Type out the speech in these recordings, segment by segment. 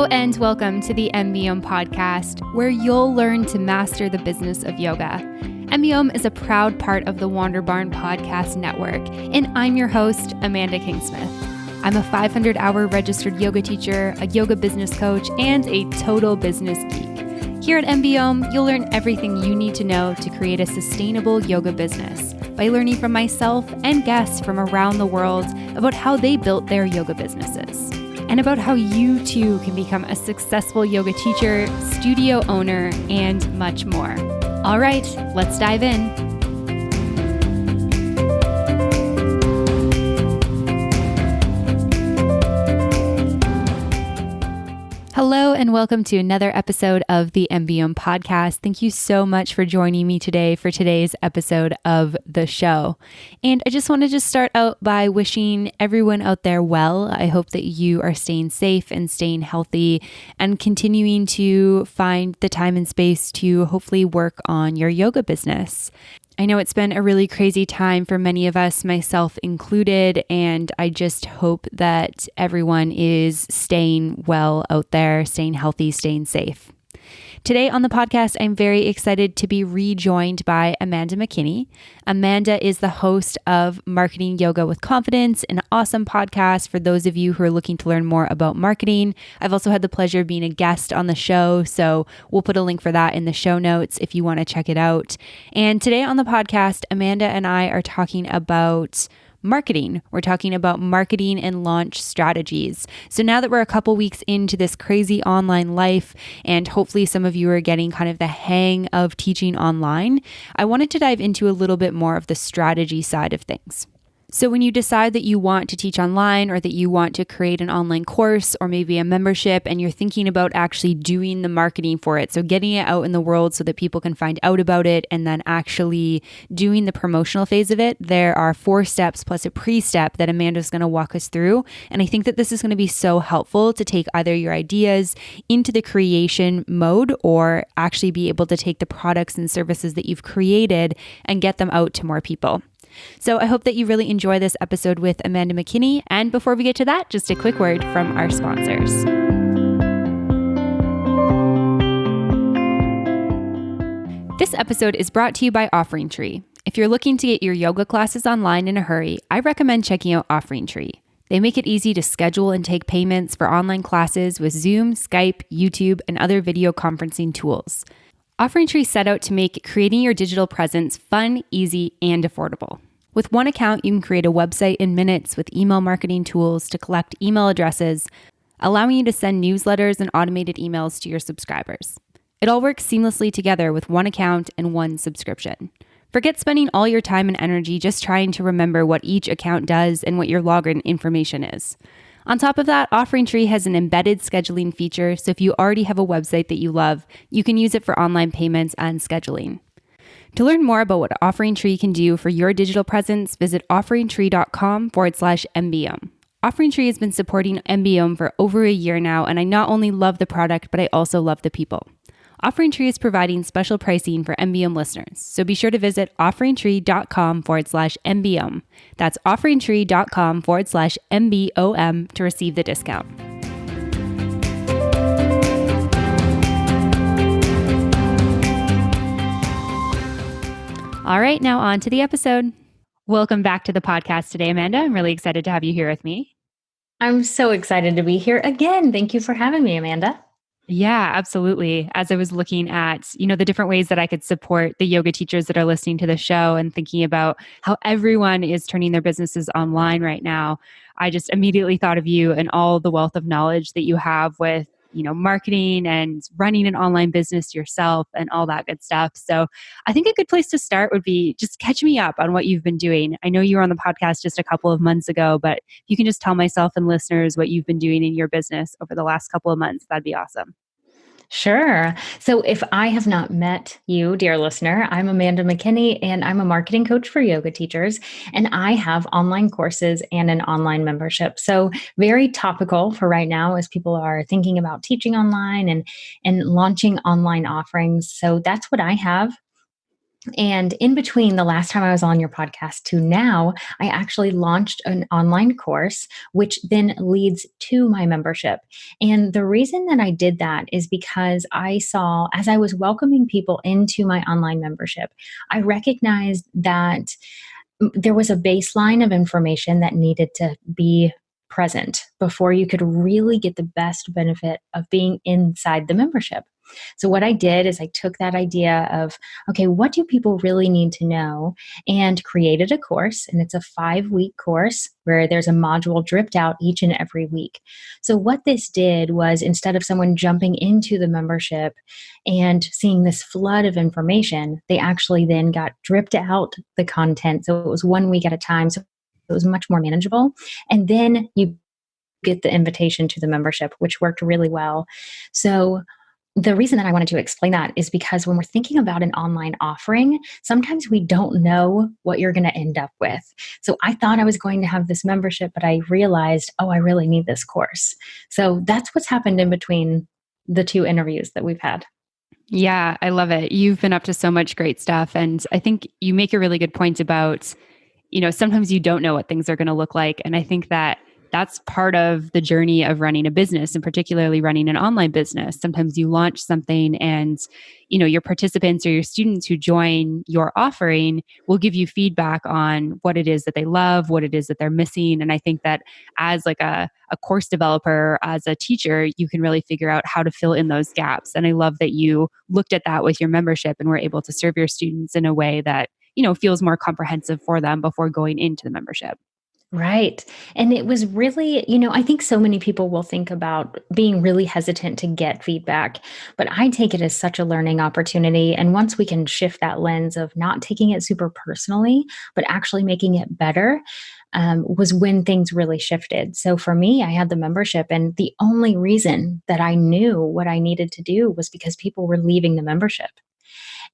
Hello and welcome to the MBYogi podcast, where you'll learn to master the business of yoga. MBYogi is a proud part of the Wander Barn Podcast Network, and I'm your host, Amanda Kingsmith. I'm a 500-hour registered yoga teacher, a yoga business coach, and a total business geek. Here at MBYogi, you'll learn everything you need to know to create a sustainable yoga business by learning from myself and guests from around the world about how they built their yoga businesses, and about how you too can become a successful yoga teacher, studio owner, and much more. All right, let's dive in. Hello and welcome to another episode of the MBYogi podcast. Thank you so much for joining me today for today's episode of the show. And I just wanted to start out by wishing everyone out there well. I hope that you are staying safe and staying healthy and continuing to find the time and space to hopefully work on your yoga business. I know it's been a really crazy time for many of us, myself included, and I just hope that everyone is staying well out there, staying healthy, staying safe. Today on the podcast, I'm very excited to be rejoined by Amanda McKinney. Amanda is the host of Marketing Yoga with Confidence, an awesome podcast for those of you who are looking to learn more about marketing. I've also had the pleasure of being a guest on the show, so we'll put a link for that in the show notes if you want to check it out. And today on the podcast, Amanda and I are talking about marketing. We're talking about marketing and launch strategies. So now that we're a couple weeks into this crazy online life, and hopefully some of you are getting kind of the hang of teaching online, I wanted to dive into a little bit more of the strategy side of things. So when you decide that you want to teach online or that you want to create an online course or maybe a membership and you're thinking about actually doing the marketing for it, so getting it out in the world so that people can find out about it and then actually doing the promotional phase of it, there are 4 steps plus a pre-step that Amanda's going to walk us through. And I think that this is going to be so helpful to take either your ideas into the creation mode or actually be able to take the products and services that you've created and get them out to more people. So I hope that you really enjoy this episode with Amanda McKinney. And before we get to that, just a quick word from our sponsors. This episode is brought to you by OfferingTree. If you're looking to get your yoga classes online in a hurry, I recommend checking out OfferingTree. They make it easy to schedule and take payments for online classes with Zoom, Skype, YouTube, and other video conferencing tools. OfferingTree set out to make creating your digital presence fun, easy, and affordable. With one account, you can create a website in minutes with email marketing tools to collect email addresses, allowing you to send newsletters and automated emails to your subscribers. It all works seamlessly together with one account and one subscription. Forget spending all your time and energy just trying to remember what each account does and what your login information is. On top of that, OfferingTree has an embedded scheduling feature, so if you already have a website that you love, you can use it for online payments and scheduling. To learn more about what OfferingTree can do for your digital presence, visit offeringtree.com/MBYogi. OfferingTree has been supporting MBYogi for over a year now, and I not only love the product, but I also love the people. OfferingTree is providing special pricing for MBYogi listeners, so be sure to visit offeringtree.com/MBYogi. That's offeringtree.com/MBYogi to receive the discount. All right, now on to the episode. Welcome back to the podcast today, Amanda. I'm really excited to have you here with me. I'm so excited to be here again. Thank you for having me, Amanda. Yeah, absolutely. As I was looking at, the different ways that I could support the yoga teachers that are listening to the show and thinking about how everyone is turning their businesses online right now, I just immediately thought of you and all the wealth of knowledge that you have with, marketing and running an online business yourself and all that good stuff. So I think a good place to start would be just catch me up on what you've been doing. I know you were on the podcast just a couple of months ago, but if you can just tell myself and listeners what you've been doing in your business over the last couple of months, that'd be awesome. Sure. So if I have not met you, dear listener, I'm Amanda McKinney, and I'm a marketing coach for yoga teachers, and I have online courses and an online membership. So very topical for right now as people are thinking about teaching online and launching online offerings. So that's what I have. And in between the last time I was on your podcast to now, I actually launched an online course, which then leads to my membership. And the reason that I did that is because I saw, as I was welcoming people into my online membership, I recognized that there was a baseline of information that needed to be present before you could really get the best benefit of being inside the membership. So, what I did is I took that idea of, okay, what do people really need to know? And created a course. And it's a 5-week course where there's a module dripped out each and every week. So, what this did was instead of someone jumping into the membership and seeing this flood of information, they actually then got dripped out the content. So, it was 1 week at a time. So, it was much more manageable. And then you get the invitation to the membership, which worked really well. So, the reason that I wanted to explain that is because when we're thinking about an online offering, sometimes we don't know what you're going to end up with. So I thought I was going to have this membership, but I realized, oh, I really need this course. So that's what's happened in between the 2 interviews that we've had. Yeah, I love it. You've been up to so much great stuff. And I think you make a really good point about, sometimes you don't know what things are going to look like. And I think that that's part of the journey of running a business, and particularly running an online business. Sometimes you launch something and, your participants or your students who join your offering will give you feedback on what it is that they love, what it is that they're missing. And I think that as like a course developer, as a teacher, you can really figure out how to fill in those gaps. And I love that you looked at that with your membership and were able to serve your students in a way that feels more comprehensive for them before going into the membership. Right. And it was really, I think so many people will think about being really hesitant to get feedback, but I take it as such a learning opportunity. And once we can shift that lens of not taking it super personally, but actually making it better, was when things really shifted. So for me, I had the membership, and the only reason that I knew what I needed to do was because people were leaving the membership.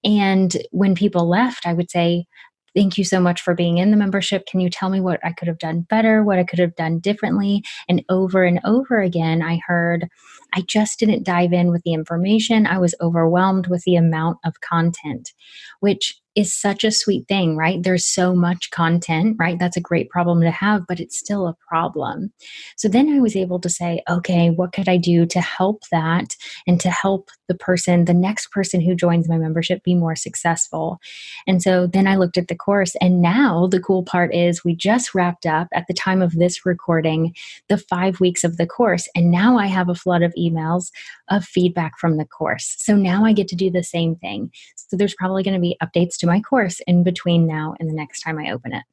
And when people left, I would say, thank you so much for being in the membership. Can you tell me what I could have done better, what I could have done differently? And over again, I heard, I just didn't dive in with the information. I was overwhelmed with the amount of content, which is such a sweet thing, right? There's so much content, right? That's a great problem to have, but it's still a problem. So then I was able to say, okay, what could I do to help that and to help the next person who joins my membership be more successful? And so then I looked at the course, and now the cool part is we just wrapped up at the time of this recording the 5 weeks of the course. And now I have a flood of emails of feedback from the course. So now I get to do the same thing. So there's probably going to be updates to my course in between now and the next time I open it.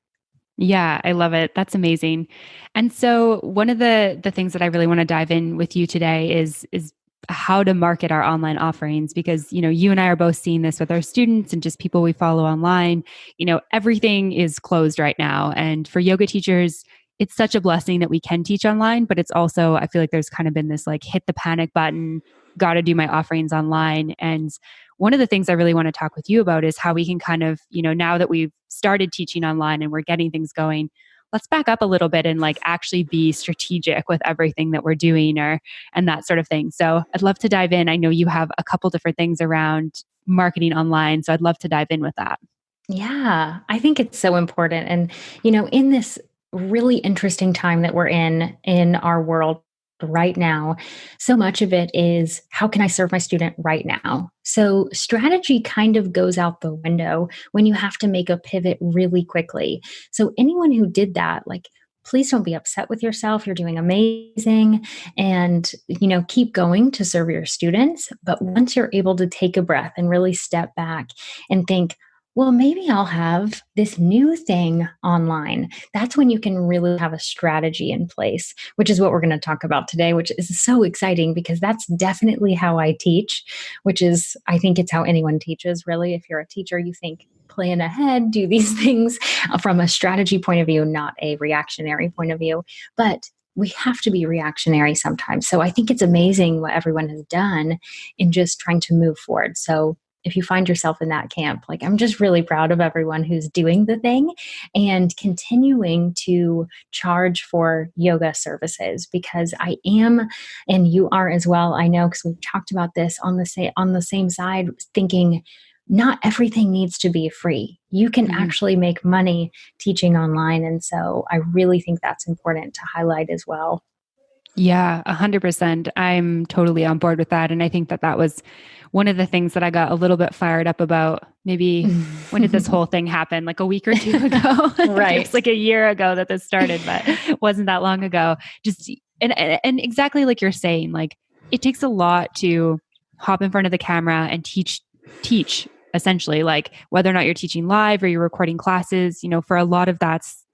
Yeah, I love it. That's amazing. And so one of the things that I really want to dive in with you today is how to market our online offerings, because you and I are both seeing this with our students and just people we follow online. Everything is closed right now, and for yoga teachers, it's such a blessing that we can teach online, but it's also, I feel like there's kind of been this like hit the panic button, got to do my offerings online. And one of the things I really want to talk with you about is how we can kind of, now that we've started teaching online and we're getting things going, let's back up a little bit and like actually be strategic with everything that we're doing and that sort of thing. So I'd love to dive in. I know you have a couple different things around marketing online, so I'd love to dive in with that. Yeah, I think it's so important. And, in this really interesting time that we're in our world right now, so much of it is how can I serve my student right now? So strategy kind of goes out the window when you have to make a pivot really quickly. So anyone who did that, like, please don't be upset with yourself. You're doing amazing, and keep going to serve your students. But once you're able to take a breath and really step back and think, well, maybe I'll have this new thing online. That's when you can really have a strategy in place, which is what we're going to talk about today, which is so exciting because that's definitely how I teach, which is, I think it's how anyone teaches, really. If you're a teacher, you think, plan ahead, do these things from a strategy point of view, not a reactionary point of view. But we have to be reactionary sometimes. So I think it's amazing what everyone has done in just trying to move forward. So if you find yourself in that camp, like, I'm just really proud of everyone who's doing the thing and continuing to charge for yoga services, because I am, and you are as well. I know, because we've talked about this on the same side, thinking, not everything needs to be free. You can actually make money teaching online. And so I really think that's important to highlight as well. Yeah, 100%. I'm totally on board with that. And I think that that was one of the things that I got a little bit fired up about. Maybe when did this whole thing happen? Like a week or two ago? It was Right. like a year ago that this started, but it wasn't that long ago. Just, and exactly like you're saying, like it takes a lot to hop in front of the camera and teach essentially, like whether or not you're teaching live or you're recording classes, for a lot of that's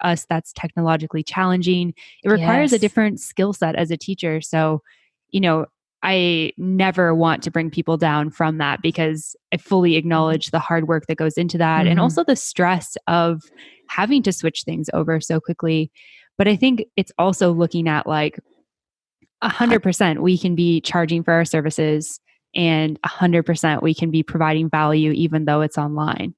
technologically challenging. It requires a Yes. different skill set as a teacher. So, you know, I never want to bring people down from that because I fully acknowledge the hard work that goes into that and Mm-hmm. also the stress of having to switch things over so quickly. But I think it's also looking at like 100% we can be charging for our services and 100% we can be providing value even though it's online.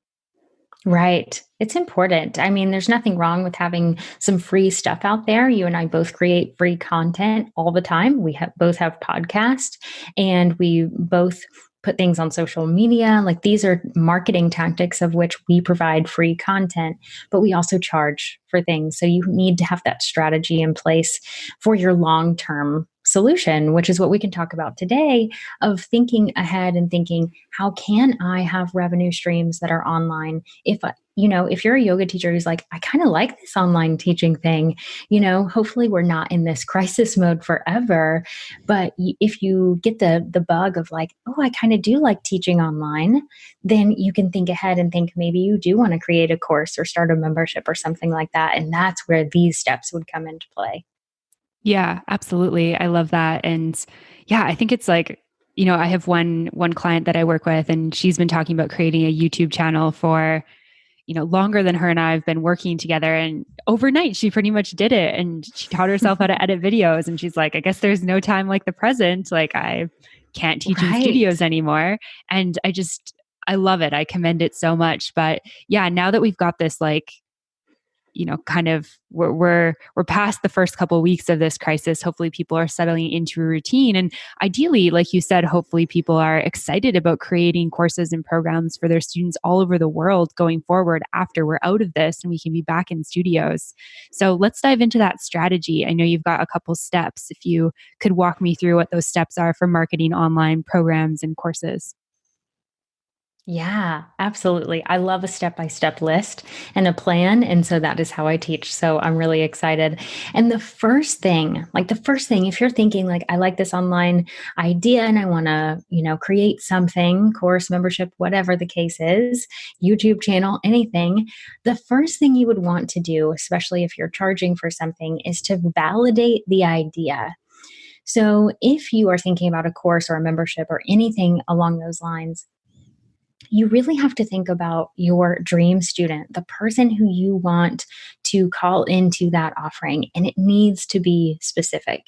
Right. It's important. I mean, there's nothing wrong with having some free stuff out there. You and I both create free content all the time. Both have podcasts and we both put things on social media. Like these are marketing tactics of which we provide free content, but we also charge for things. So you need to have that strategy in place for your long-term solution, which is what we can talk about today of thinking ahead and thinking, how can I have revenue streams that are online? If you're a yoga teacher who's like, I kind of like this online teaching thing, hopefully we're not in this crisis mode forever. But if you get the bug of like, oh, I kind of do like teaching online, then you can think ahead and think maybe you do want to create a course or start a membership or something like that. And that's where these steps would come into play. Yeah, absolutely. I love that. And yeah, I think it's like, I have one client that I work with and she's been talking about creating a YouTube channel for, longer than her and I have been working together. And overnight she pretty much did it and she taught herself how to edit videos. And she's like, I guess there's no time like the present. Like I can't teach in Right. studios anymore. And I love it. I commend it so much. But yeah, now that we've got this like kind of we're past the first couple of weeks of this crisis. Hopefully people are settling into a routine. And ideally, like you said, hopefully people are excited about creating courses and programs for their students all over the world going forward after we're out of this and we can be back in studios. So let's dive into that strategy. I know you've got a couple steps. If you could walk me through what those steps are for marketing online programs and courses. Yeah, absolutely. I love a step-by-step list and a plan. And so that is how I teach. So I'm really excited. And the first thing, if you're thinking like, I like this online idea and I want to, create something, course, membership, whatever the case is, YouTube channel, anything, the first thing you would want to do, especially if you're charging for something, is to validate the idea. So if you are thinking about a course or a membership or anything along those lines, you really have to think about your dream student, the person who you want to call into that offering, and it needs to be specific.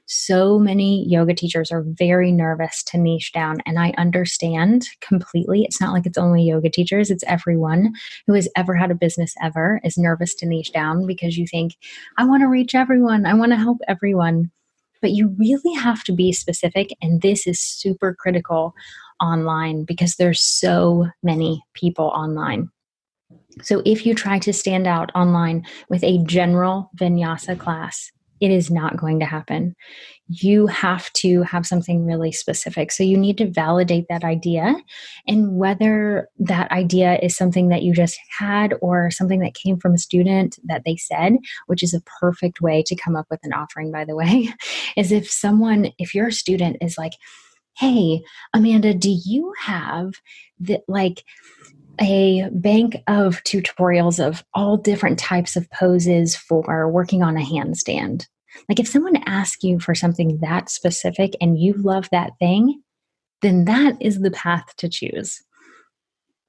So many yoga teachers are very nervous to niche down, and I understand completely. It's not like it's only yoga teachers, it's everyone who has ever had a business ever is nervous to niche down because you think, I want to reach everyone, I want to help everyone. But you really have to be specific, and this is super critical online because there's so many people online. So if you try to stand out online with a general vinyasa class, it is not going to happen. You have to have something really specific. So you need to validate that idea, and whether that idea is something that you just had or something that came from a student that they said, which is a perfect way to come up with an offering, by the way, is if your student is like, hey, Amanda, do you have like a bank of tutorials of all different types of poses for working on a handstand? Like if someone asks you for something that specific and you love that thing, then that is the path to choose.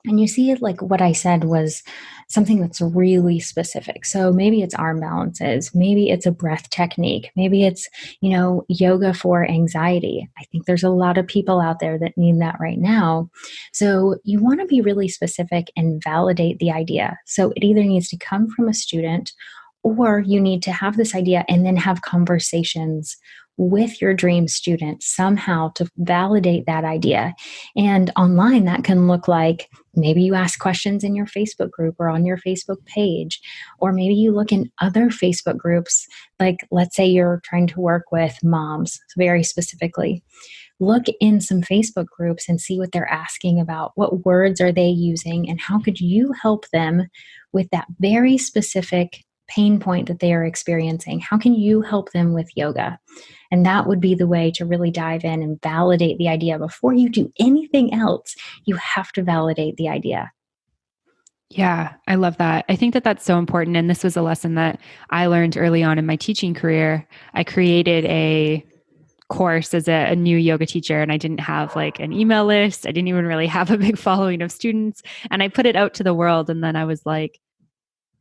And you see it like what I said was something that's really specific. So maybe it's arm balances, maybe it's a breath technique, maybe it's, yoga for anxiety. I think there's a lot of people out there that need that right now. So you want to be really specific and validate the idea. So it either needs to come from a student or you need to have this idea and then have conversations with your dream student somehow to validate that idea. And online, that can look like maybe you ask questions in your Facebook group or on your Facebook page, or maybe you look in other Facebook groups. Like, let's say you're trying to work with moms very specifically. Look in some Facebook groups and see what they're asking about. What words are they using, and how could you help them with that very specific pain point that they are experiencing? How can you help them with yoga? And that would be the way to really dive in and validate the idea. Before you do anything else, you have to validate the idea. Yeah, I love that. I think that that's so important. And this was a lesson that I learned early on in my teaching career. I created a course as a new yoga teacher, and I didn't have like an email list. I didn't even really have a big following of students. And I put it out to the world. And then I was like,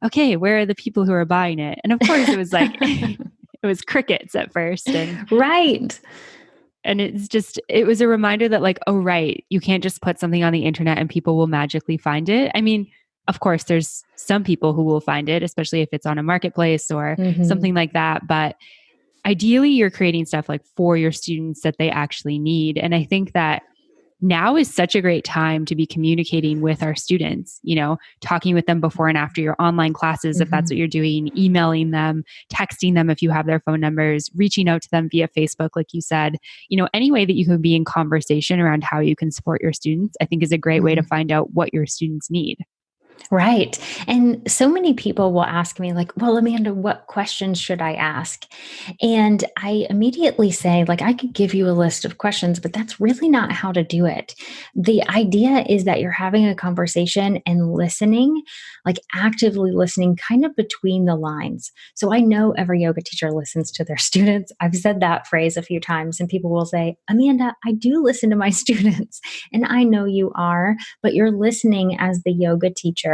okay, where are the people who are buying it? And of course, it was like, it was crickets at first. And Right. it was a reminder that, like, oh, right, you can't just put something on the internet and people will magically find it. I mean, of course, there's some people who will find it, especially if it's on a marketplace or something like that. But ideally, you're creating stuff like for your students that they actually need. And I think that now is such a great time to be communicating with our students, talking with them before and after your online classes, if that's what you're doing, emailing them, texting them if you have their phone numbers, reaching out to them via Facebook, like you said, any way that you can be in conversation around how you can support your students, I think is a great way to find out what your students need. Right. And so many people will ask me, like, well, Amanda, what questions should I ask? And I immediately say, like, I could give you a list of questions, but that's really not how to do it. The idea is that you're having a conversation and listening, like actively listening, kind of between the lines. So I know every yoga teacher listens to their students. I've said that phrase a few times, and people will say, Amanda, I do listen to my students. And I know you are, but you're listening as the yoga teacher,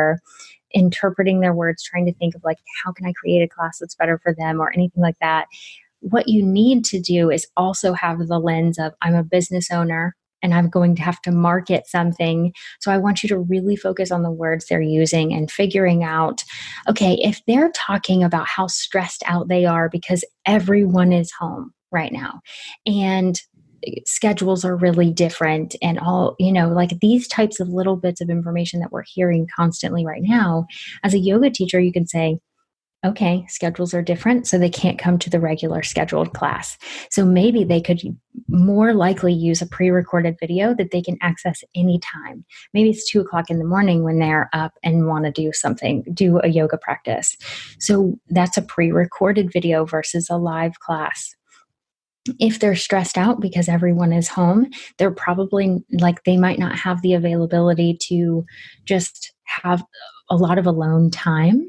interpreting their words, trying to think of, like, how can I create a class that's better for them or anything like that. What you need to do is also have the lens of, I'm a business owner and I'm going to have to market something. So I want you to really focus on the words they're using and figuring out, okay, if they're talking about how stressed out they are because everyone is home right now and schedules are really different and all, like these types of little bits of information that we're hearing constantly right now, as a yoga teacher, you can say, okay, schedules are different, so they can't come to the regular scheduled class. So maybe they could more likely use a pre-recorded video that they can access anytime. Maybe it's 2:00 in the morning when they're up and want to do a yoga practice. So that's a pre-recorded video versus a live class. If they're stressed out because everyone is home, they're probably, like, they might not have the availability to just have a lot of alone time.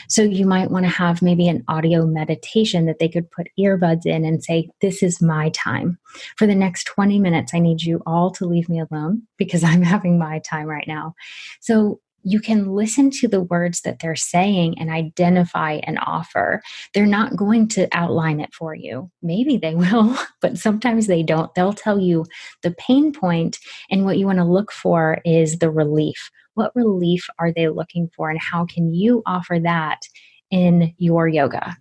So you might want to have maybe an audio meditation that they could put earbuds in and say, this is my time. For the next 20 minutes, I need you all to leave me alone because I'm having my time right now. So you can listen to the words that they're saying and identify an offer. They're not going to outline it for you. Maybe they will, but sometimes they don't. They'll tell you the pain point, and what you want to look for is the relief. What relief are they looking for, and how can you offer that in your yoga?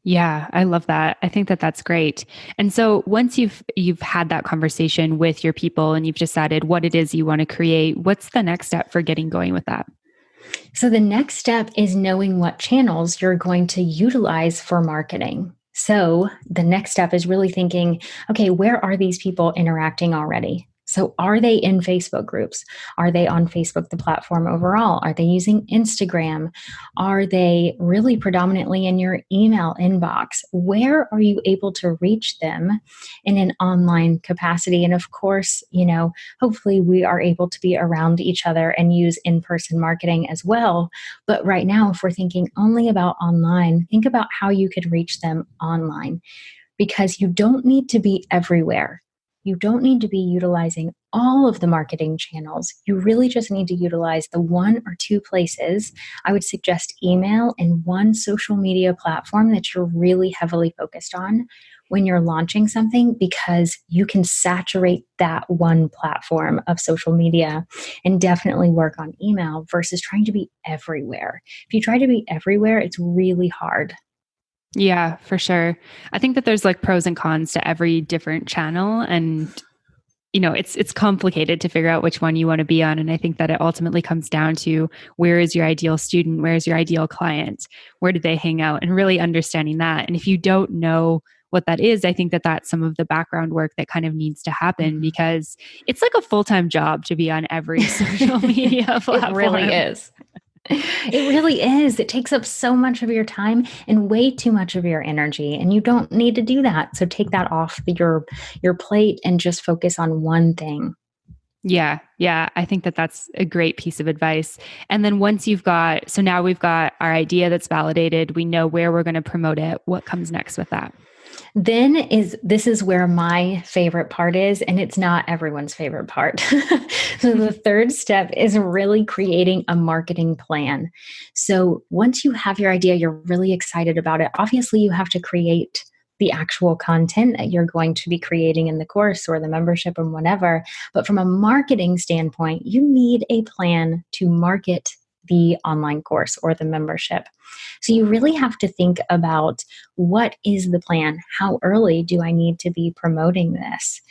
Yeah, I love that. I think that that's great. And so once you've had that conversation with your people and you've decided what it is you want to create, what's the next step for getting going with that? So the next step is knowing what channels you're going to utilize for marketing. So the next step is really thinking, okay, where are these people interacting already? So are they in Facebook groups? Are they on Facebook, the platform overall? Are they using Instagram? Are they really predominantly in your email inbox? Where are you able to reach them in an online capacity? And of course, hopefully we are able to be around each other and use in-person marketing as well. But right now, if we're thinking only about online, think about how you could reach them online, because you don't need to be everywhere. You don't need to be utilizing all of the marketing channels. You really just need to utilize the one or two places. I would suggest email and one social media platform that you're really heavily focused on when you're launching something, because you can saturate that one platform of social media and definitely work on email versus trying to be everywhere. If you try to be everywhere, it's really hard. Yeah, for sure. I think that there's like pros and cons to every different channel, and it's complicated to figure out which one you want to be on. And I think that it ultimately comes down to, where is your ideal student? Where is your ideal client? Where do they hang out? And really understanding that. And if you don't know what that is, I think that that's some of the background work that kind of needs to happen, Mhm. because it's like a full-time job to be on every social media It really platform. is. It really is. It takes up so much of your time and way too much of your energy, and you don't need to do that. So take that off your plate and just focus on one thing. Yeah, yeah. I think that that's a great piece of advice. And then once so now we've got our idea that's validated, we know where we're going to promote it. What comes next with that? This is where my favorite part is, and it's not everyone's favorite part. So the third step is really creating a marketing plan. So once you have your idea, you're really excited about it. Obviously, you have to create the actual content that you're going to be creating in the course or the membership or whatever. But from a marketing standpoint, you need a plan to market the online course or the membership. So you really have to think about, what is the plan? How early do I need to be promoting this?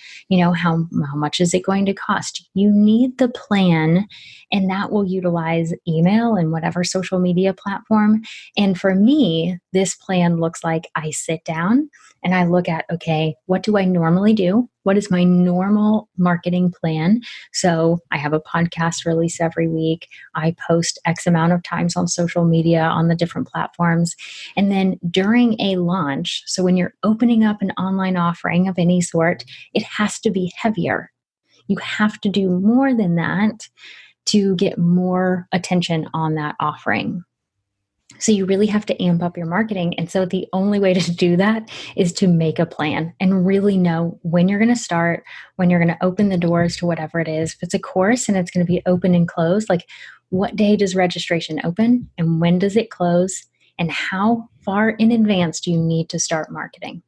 How much is it going to cost? You need the plan, and that will utilize email and whatever social media platform. And for me, this plan looks like, I sit down and I look at, okay, what do I normally do? What is my normal marketing plan? So I have a podcast release every week. I post X amount of times on social media on the different platforms. And then during a launch, so when you're opening up an online offering of any sort, it has to be heavier. You have to do more than that to get more attention on that offering. So you really have to amp up your marketing. And so the only way to do that is to make a plan and really know when you're going to start, when you're going to open the doors to whatever it is. If it's a course and it's going to be open and closed, like, what day does registration open and when does it close? And how far in advance do you need to start marketing?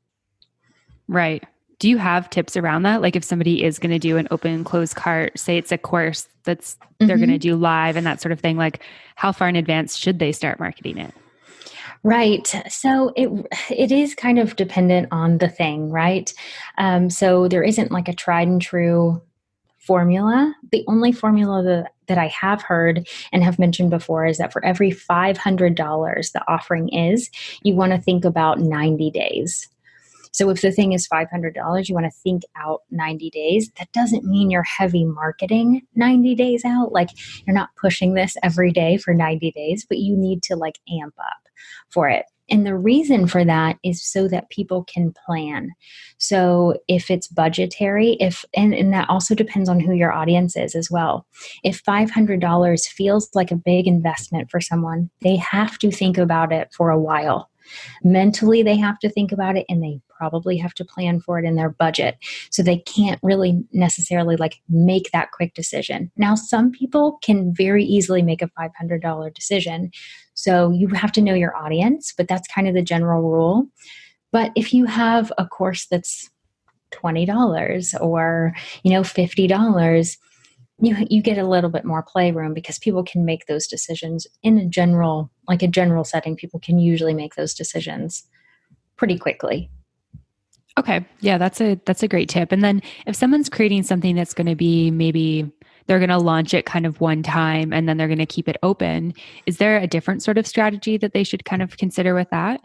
Right. Do you have tips around that? Like if somebody is going to do an open and close cart, say it's a course they're going to Mm-hmm. do live and that sort of thing, like how far in advance should they start marketing it? Right. So it is kind of dependent on the thing, right? So there isn't like a tried and true formula. The only formula that I have heard and have mentioned before is that for every $500 the offering is, you want to think about 90 days. So if the thing is $500, you want to think out 90 days. That doesn't mean you're heavy marketing 90 days out. Like, you're not pushing this every day for 90 days, but you need to like amp up for it. And the reason for that is so that people can plan. So if it's budgetary, and that also depends on who your audience is as well. If $500 feels like a big investment for someone, they have to think about it for a while. Mentally, they have to think about it, and they probably have to plan for it in their budget. So they can't really necessarily like make that quick decision. Now, some people can very easily make a $500 decision. So you have to know your audience, but that's kind of the general rule. But if you have a course that's $20 or, $50, you get a little bit more playroom because people can make those decisions in a general setting. People can usually make those decisions pretty quickly. Okay. Yeah, that's a great tip. And then if someone's creating something that's going to be, maybe they're going to launch it kind of one time and then they're going to keep it open, is there a different sort of strategy that they should kind of consider with that?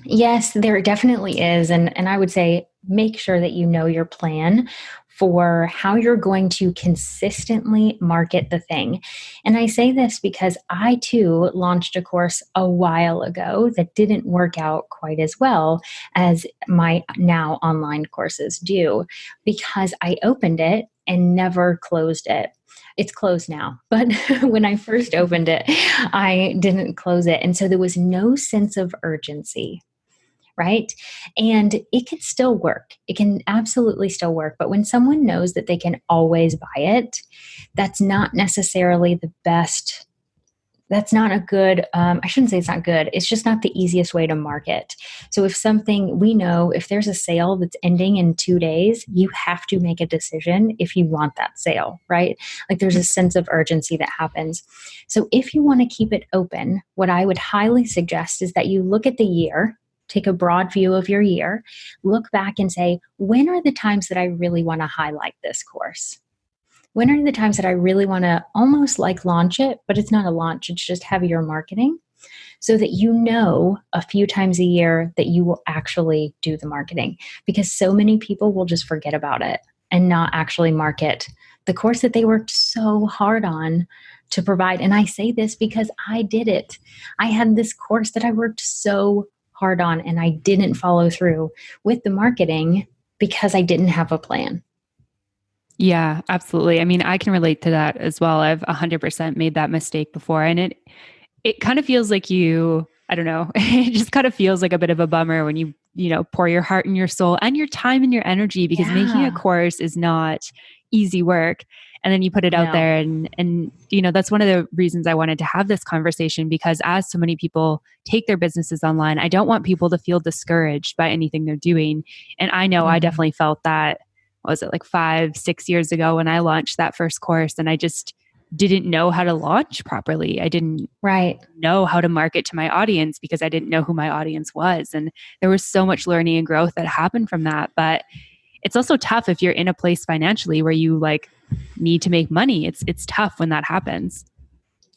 Yes, there definitely is. And I would say, make sure that you know your plan for how you're going to consistently market the thing. And I say this because I too launched a course a while ago that didn't work out quite as well as my now online courses do, because I opened it and never closed it. It's closed now. But when I first opened it, I didn't close it. And so there was no sense of urgency, right? And it can still work. It can absolutely still work. But when someone knows that they can always buy it, that's not necessarily the best that's not a good, I shouldn't say it's not good. It's just not the easiest way to market. So if something, we know if there's a sale that's ending in 2 days, you have to make a decision if you want that sale, right? Like there's a sense of urgency that happens. So if you want to keep it open, what I would highly suggest is that you look at the year, take a broad view of your year, look back and say, when are the times that I really want to highlight this course? When are the times that I really want to almost like launch it, but it's not a launch, it's just heavier marketing, so that you know a few times a year that you will actually do the marketing, because so many people will just forget about it and not actually market the course that they worked so hard on to provide. And I say this because I did it. I had this course that I worked so hard on and I didn't follow through with the marketing because I didn't have a plan. Yeah, absolutely. I mean, I can relate to that as well. I've 100% made that mistake before, and it kind of feels like I don't know, it just kind of feels like a bit of a bummer when you pour your heart and your soul and your time and your energy, because making a Yeah. course is not easy work. And then you put it out No. there and that's one of the reasons I wanted to have this conversation, because as so many people take their businesses online, I don't want people to feel discouraged by anything they're doing. And I know I Mhm. definitely felt that, what was it, like 5, 6 years ago when I launched that first course, and I just didn't know how to launch properly. I didn't Right. know how to market to my audience because I didn't know who my audience was. And there was so much learning and growth that happened from that. But it's also tough if you're in a place financially where you like need to make money. It's tough when that happens.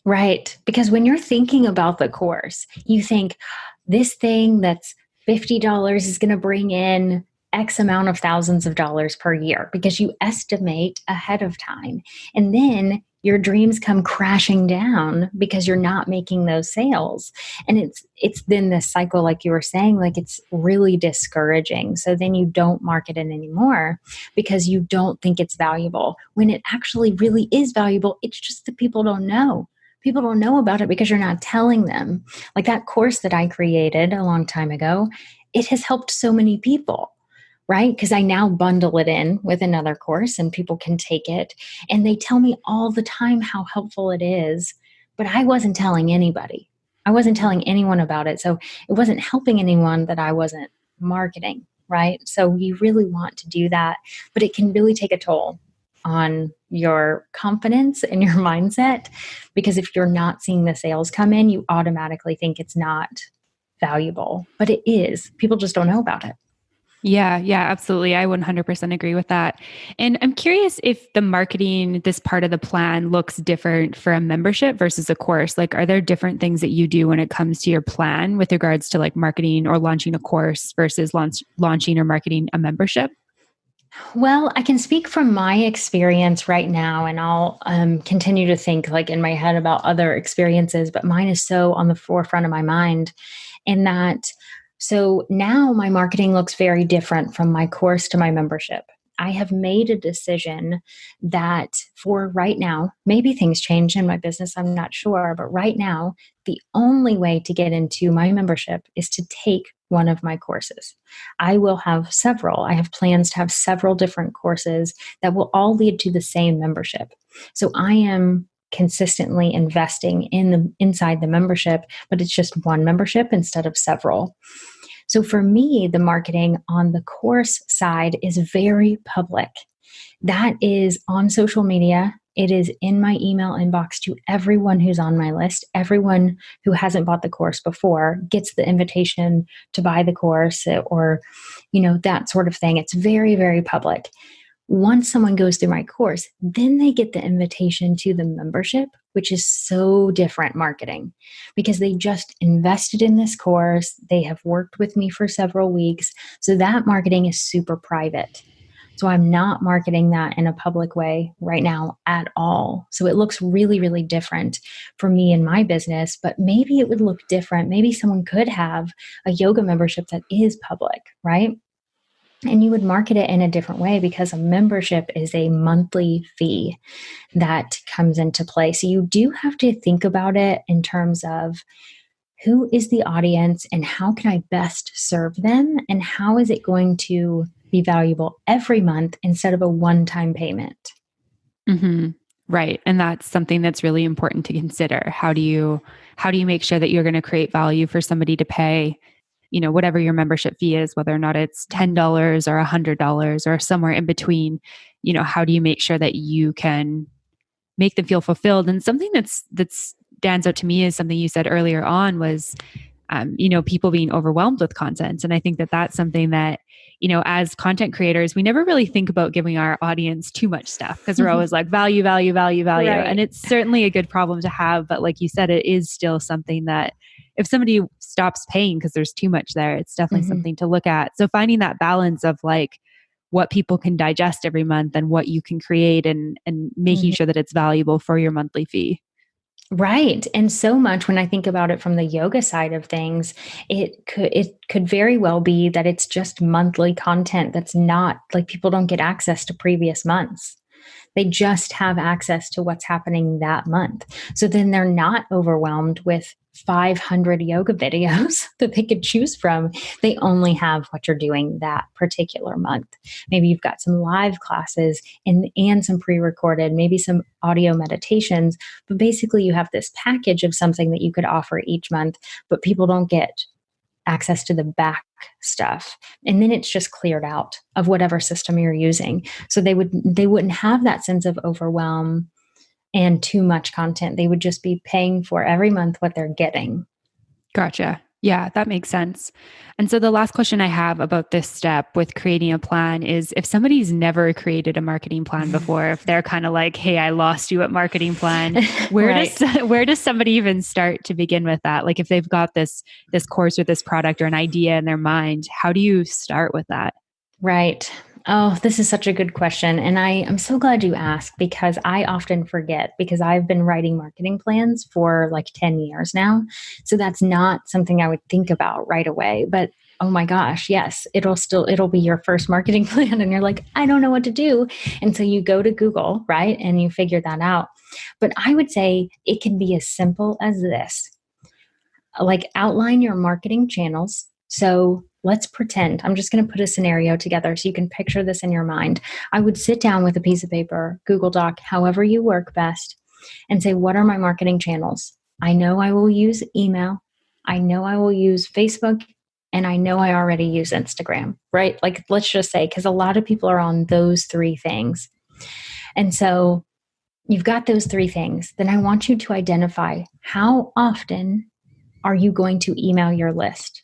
Right. Because when you're thinking about the course, you think this thing that's $50 is going to bring in X amount of thousands of dollars per year because you estimate ahead of time. And then your dreams come crashing down because you're not making those sales. And it's then this cycle, like you were saying, like it's really discouraging. So then you don't market it anymore because you don't think it's valuable when it actually really is valuable. It's just that people don't know. People don't know about it because you're not telling them. Like that course that I created a long time ago, it has helped so many people, right? Because I now bundle it in with another course and people can take it. And they tell me all the time how helpful it is. But I wasn't telling anybody. I wasn't telling anyone about it. So it wasn't helping anyone that I wasn't marketing, right? So you really want to do that, but it can really take a toll on your confidence and your mindset, because if you're not seeing the sales come in, you automatically think it's not valuable, but it is. People just don't know about it. Yeah, yeah, absolutely. I 100% agree with that. And I'm curious if the marketing, this part of the plan, looks different for a membership versus a course. Like, are there different things that you do when it comes to your plan with regards to like marketing or launching a course versus launching or marketing a membership? Well, I can speak from my experience right now, and I'll continue to think like in my head about other experiences, but mine is so on the forefront of my mind in that. So now my marketing looks very different from my course to my membership. I have made a decision that for right now, maybe things change in my business, I'm not sure, but right now, the only way to get into my membership is to take one of my courses. I will have several. I have plans to have several different courses that will all lead to the same membership. So I am consistently investing in the inside the membership, but it's just one membership instead of several. So for me, the marketing on the course side is very public. That is on social media. It is in my email inbox to everyone who's on my list. Everyone who hasn't bought the course before gets the invitation to buy the course, or, that sort of thing. It's very, very public. Once someone goes through my course, then they get the invitation to the membership, which is so different marketing because they just invested in this course. They have worked with me for several weeks. So that marketing is super private. So I'm not marketing that in a public way right now at all. So it looks really, really different for me and my business, but maybe it would look different. Maybe someone could have a yoga membership that is public, right? And you would market it in a different way because a membership is a monthly fee that comes into play. So you do have to think about it in terms of who is the audience and how can I best serve them and how is it going to be valuable every month instead of a one-time payment. Mm-hmm. Right. And that's something that's really important to consider. How do you make sure that you're going to create value for somebody to pay, whatever your membership fee is, whether or not it's $10 or $100 or somewhere in between, how do you make sure that you can make them feel fulfilled? And something that's stands out to me is something you said earlier on was, people being overwhelmed with content. And I think that that's something that, as content creators, we never really think about giving our audience too much stuff because we're always like value, value, value, value. Right. And it's certainly a good problem to have. But like you said, it is still something that if somebody stops paying because there's too much there, it's definitely something to look at. So finding that balance of like what people can digest every month and what you can create and making sure that it's valuable for your monthly fee. Right. And so much when I think about it from the yoga side of things, it could very well be that it's just monthly content that's not like people don't get access to previous months. They just have access to what's happening that month. So then they're not overwhelmed with 500 yoga videos that they could choose from. They only have what you're doing that particular month. Maybe you've got some live classes and some pre-recorded, maybe some audio meditations, but basically you have this package of something that you could offer each month, but people don't get access to the back stuff, and then it's just cleared out of whatever system you're using, so they wouldn't have that sense of overwhelm and too much content. They would just be paying for every month what they're getting. Gotcha. Yeah, that makes sense. And so the last question I have about this step with creating a plan is if somebody's never created a marketing plan before, if they're kind of like, hey, I lost you at marketing plan, Right. where does somebody even start to begin with that? Like if they've got this course or this product or an idea in their mind, how do you start with that? Right. Oh, this is such a good question. And I'm so glad you asked because I often forget because I've been writing marketing plans for like 10 years now. So that's not something I would think about right away. But oh my gosh, yes, it'll be your first marketing plan. And you're like, I don't know what to do. And so you go to Google, right? And you figure that out. But I would say it can be as simple as this, like outline your marketing channels. So let's pretend I'm just going to put a scenario together so you can picture this in your mind. I would sit down with a piece of paper, Google Doc, however you work best, and say, what are my marketing channels? I know I will use email. I know I will use Facebook. And I know I already use Instagram, right? Like, let's just say, because a lot of people are on those three things. And so you've got those three things. Then I want you to identify how often are you going to email your list?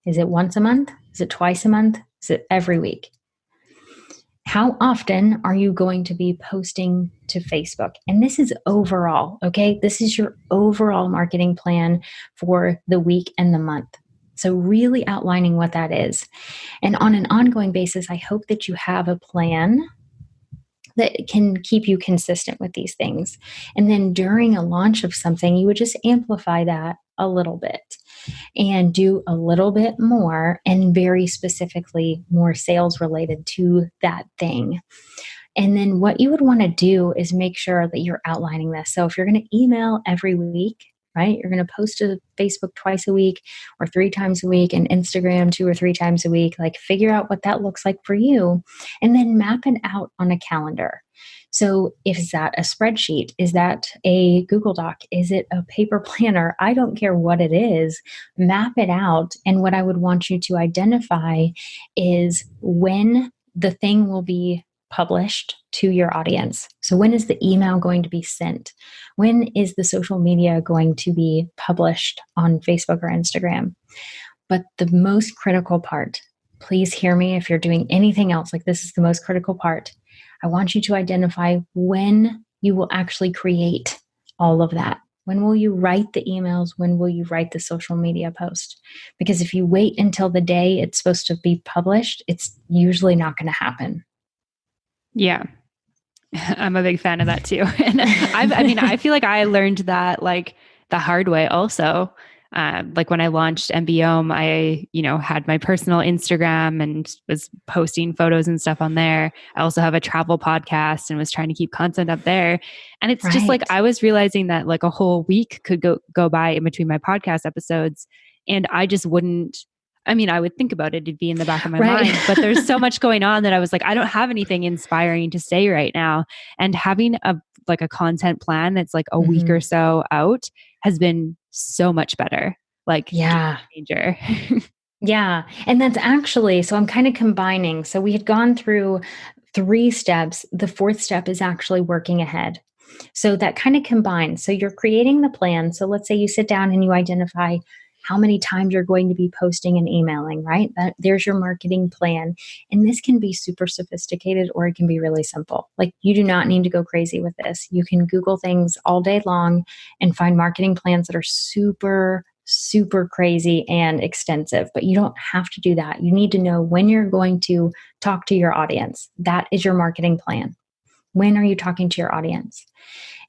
Is it once a month? Is it twice a month? Is it every week? How often are you going to be posting to Facebook? And this is overall, okay? This is your overall marketing plan for the week and the month. So really outlining what that is. And on an ongoing basis, I hope that you have a plan that can keep you consistent with these things. And then during a launch of something, you would just amplify that a little bit and do a little bit more and very specifically more sales related to that thing. And then what you would want to do is make sure that you're outlining this. So if you're going to email every week, right? You're going to post to Facebook twice a week or 3 times a week and Instagram 2 or 3 times a week. Like figure out what that looks like for you and then map it out on a calendar. So is that a spreadsheet? Is that a Google Doc? Is it a paper planner? I don't care what it is. Map it out. And what I would want you to identify is when the thing will be published to your audience. So when is the email going to be sent? When is the social media going to be published on Facebook or Instagram? But the most critical part, please hear me if you're doing anything else, like this is the most critical part. I want you to identify when you will actually create all of that. When will you write the emails? When will you write the social media post? Because if you wait until the day it's supposed to be published, it's usually not going to happen. Yeah. I'm a big fan of that too. And I feel like I learned that like the hard way also. Like when I launched MBOM, I, had my personal Instagram and was posting photos and stuff on there. I also have a travel podcast and was trying to keep content up there. And it's just like, I was realizing that like a whole week could go by in between my podcast episodes. And I just wouldn't, I mean, I would think about it, it'd be in the back of my Right. mind, but there's so much going on that I was like, I don't have anything inspiring to say right now. And having a content plan that's like a week or so out has been so much better. Like Yeah. game changer. Yeah. And that's actually, so I'm kind of combining. So we had gone through 3 steps. The fourth step is actually working ahead. So that kind of combines. So you're creating the plan. So let's say you sit down and you identify how many times you're going to be posting and emailing, right? There's your marketing plan. And this can be super sophisticated or it can be really simple. Like you do not need to go crazy with this. You can Google things all day long and find marketing plans that are super crazy and extensive, but you don't have to do that. You need to know when you're going to talk to your audience. That is your marketing plan. When are you talking to your audience?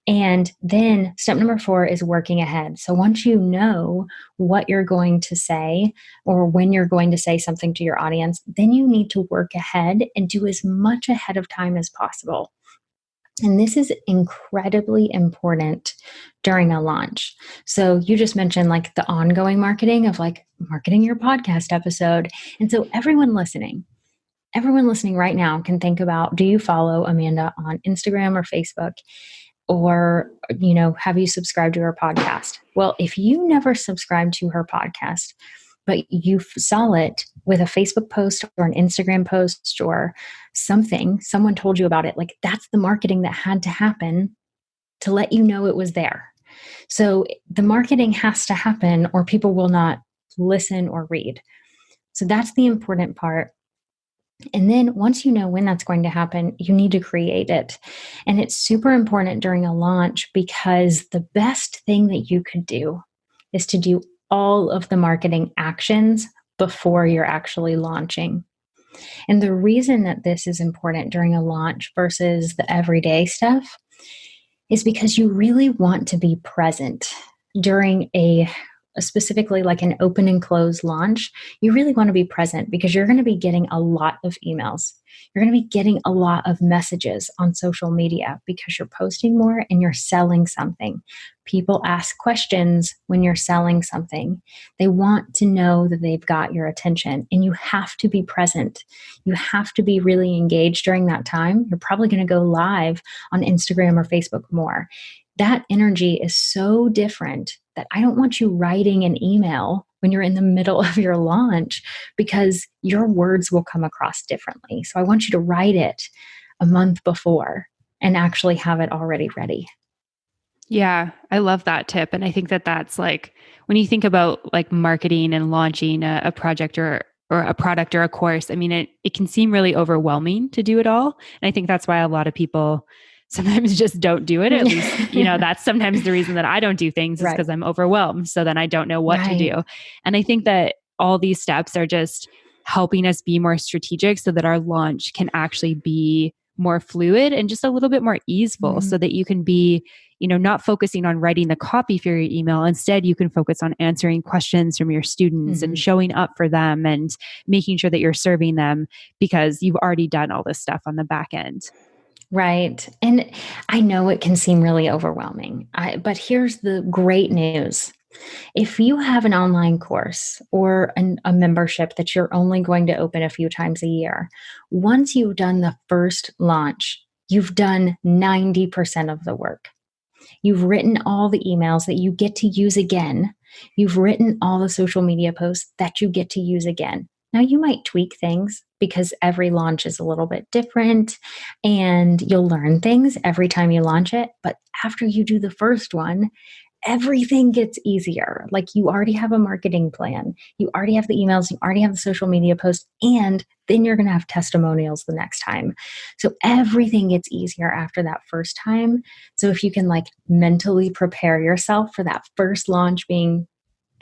And then step number 4 is working ahead. So once you know what you're going to say or when you're going to say something to your audience, then you need to work ahead and do as much ahead of time as possible. And this is incredibly important during a launch. So you just mentioned like the ongoing marketing of like marketing your podcast episode. And so everyone listening right now can think about, do you follow Amanda on Instagram or Facebook? Or, have you subscribed to her podcast? Well, if you never subscribed to her podcast, but you saw it with a Facebook post or an Instagram post or something, someone told you about it, like that's the marketing that had to happen to let you know it was there. So the marketing has to happen or people will not listen or read. So that's the important part. And then once you know when that's going to happen, you need to create it. And it's super important during a launch because the best thing that you could do is to do all of the marketing actions before you're actually launching. And the reason that this is important during a launch versus the everyday stuff is because you really want to be present during specifically like an open and close launch. You really want to be present because you're going to be getting a lot of emails. You're going to be getting a lot of messages on social media because you're posting more and you're selling something. People ask questions when you're selling something. They want to know that they've got your attention and you have to be present. You have to be really engaged during that time. You're probably going to go live on Instagram or Facebook more. That energy is so different that I don't want you writing an email when you're in the middle of your launch because your words will come across differently. So I want you to write it a month before and actually have it already ready. Yeah, I love that tip. And I think that that's like, when you think about like marketing and launching a project or a product or a course, I mean, it can seem really overwhelming to do it all. And I think that's why a lot of people sometimes just don't do it. At least, that's sometimes the reason that I don't do things is because I'm overwhelmed. So then I don't know what to do. And I think that all these steps are just helping us be more strategic so that our launch can actually be more fluid and just a little bit more easeful so that you can be, not focusing on writing the copy for your email. Instead, you can focus on answering questions from your students and showing up for them and making sure that you're serving them because you've already done all this stuff on the back end. Right. And I know it can seem really overwhelming, but here's the great news. If you have an online course or a membership that you're only going to open a few times a year, once you've done the first launch, you've done 90% of the work. You've written all the emails that you get to use again. You've written all the social media posts that you get to use again. Now, you might tweak things because every launch is a little bit different and you'll learn things every time you launch it. But after you do the first one, everything gets easier. Like you already have a marketing plan, you already have the emails, you already have the social media posts, and then you're going to have testimonials the next time. So everything gets easier after that first time. So if you can like mentally prepare yourself for that first launch being